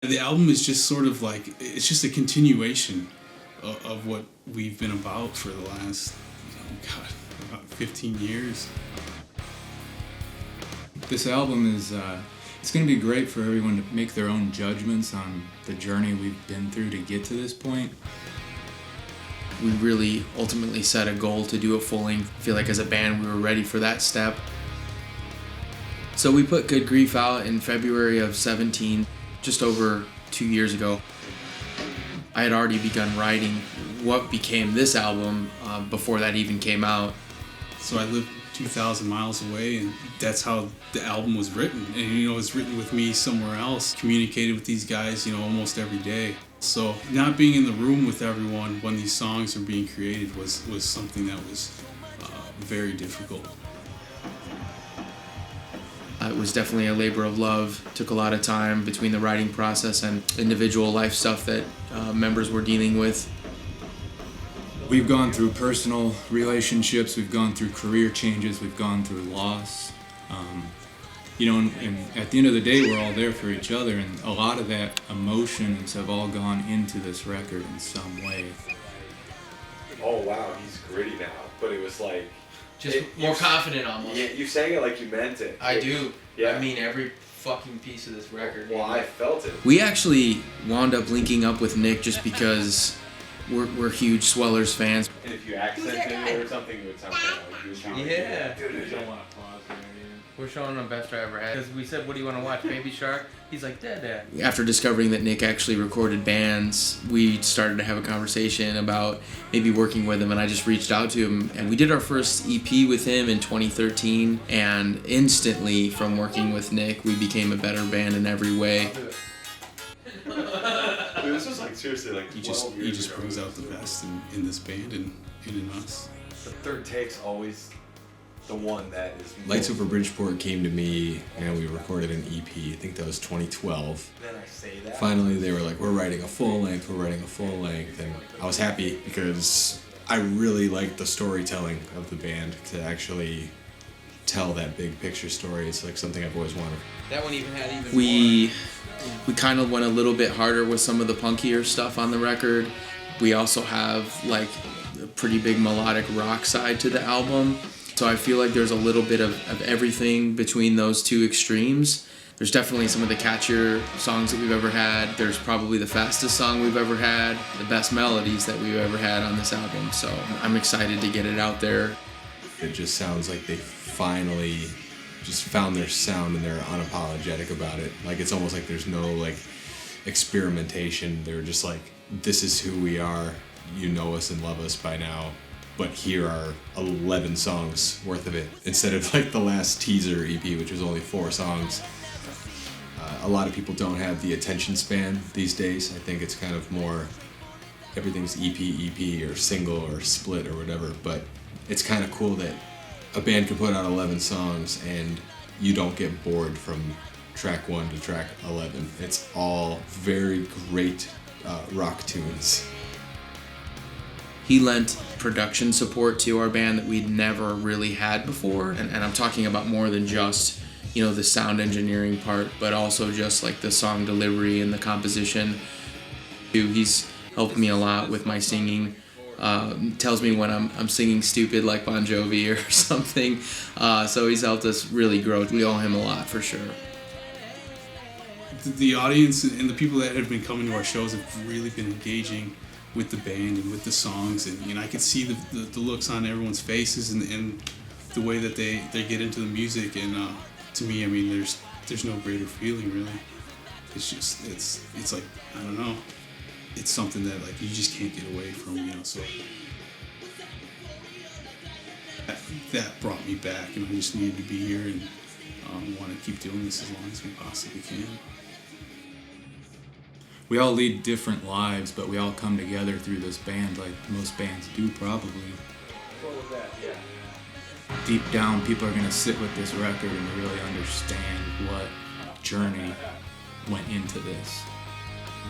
The album is just sort of like, it's just a continuation of what we've been about for the last, about 15 years. This album is, it's going to be great for everyone to make their own judgments on the journey we've been through to get to this point. We really ultimately set a goal to do a full length. I feel like as a band we were ready for that step. So we put Good Grief out in February of 17, just over 2 years ago. I had already begun writing what became this album before that even came out. So I lived 2,000 miles away, and that's how the album was written. And it was written with me somewhere else, communicated with these guys, almost every day. So not being in the room with everyone when these songs are being created was something that was very difficult. It was definitely a labor of love. Took a lot of time between the writing process and individual life stuff that members were dealing with. We've gone through personal relationships, we've gone through career changes, we've gone through loss. And at the end of the day, we're all there for each other, and a lot of that emotions have all gone into this record in some way. Oh wow, he's gritty now, but it was like... Just more confident almost. Yeah, you sang it like you meant it. I do. Yeah. I mean every fucking piece of this record. Well, I felt it. We actually wound up linking up with Nick just because we're huge Swellers fans. And if you accented it or something, it would sound like Yeah. Dude, We don't want to pause or anything. We're showing him Best I Ever Had. Because we said, what do you want to watch, Baby Shark? He's like, Dad. After discovering that Nick actually recorded bands, we started to have a conversation about maybe working with him, and I just reached out to him. And we did our first EP with him in 2013, and instantly from working with Nick, we became a better band in every way. Dude, this was like seriously like He 12 years just ago. brings out the best in this band and in us. The third take's always the one that is... Lights Over Bridgeport came to me and we recorded an EP. I think that was 2012. Then I say that. Finally, they were like, we're writing a full length, and I was happy because I really liked the storytelling of the band, to actually tell that big picture story. It's like something I've always wanted. That one even had even we kind of went a little bit harder with some of the punkier stuff on the record. We also have like a pretty big melodic rock side to the album. So I feel like there's a little bit of everything between those two extremes. There's definitely some of the catchier songs that we've ever had. There's probably the fastest song we've ever had, the best melodies that we've ever had on this album. So I'm excited to get it out there. It just sounds like they finally just found their sound and they're unapologetic about it. Like it's almost like there's no like experimentation. They're just like, this is who we are. You know us and love us by now. But here are 11 songs worth of it, instead of like the last teaser EP, which was only 4 songs. A lot of people don't have the attention span these days. I think it's kind of more, everything's EP, or single, or split, or whatever. But it's kind of cool that a band can put out 11 songs and you don't get bored from track 1 to track 11. It's all very great rock tunes. He lent production support to our band that we'd never really had before. And I'm talking about more than just, the sound engineering part, but also just like the song delivery and the composition. He's helped me a lot with my singing. Tells me when I'm singing stupid like Bon Jovi or something. So he's helped us really grow. We owe him a lot for sure. The audience and the people that have been coming to our shows have really been engaging with the band and with the songs, and I could see the looks on everyone's faces and the way that they get into the music, and to me, I mean, there's no greater feeling really. It's just it's like, I don't know, it's something that like you just can't get away from, so that brought me back, and I just needed to be here and want to keep doing this as long as we possibly can. We all lead different lives, but we all come together through this band like most bands do probably. What was that? Yeah. Deep down, people are going to sit with this record and really understand what journey went into this.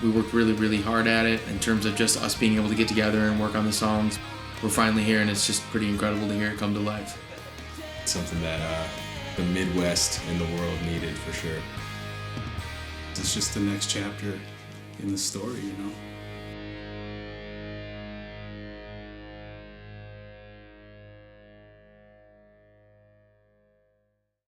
We worked really, really hard at it in terms of just us being able to get together and work on the songs. We're finally here, and it's just pretty incredible to hear it come to life. Something that the Midwest and the world needed for sure. it's just the next chapter in the story, you know.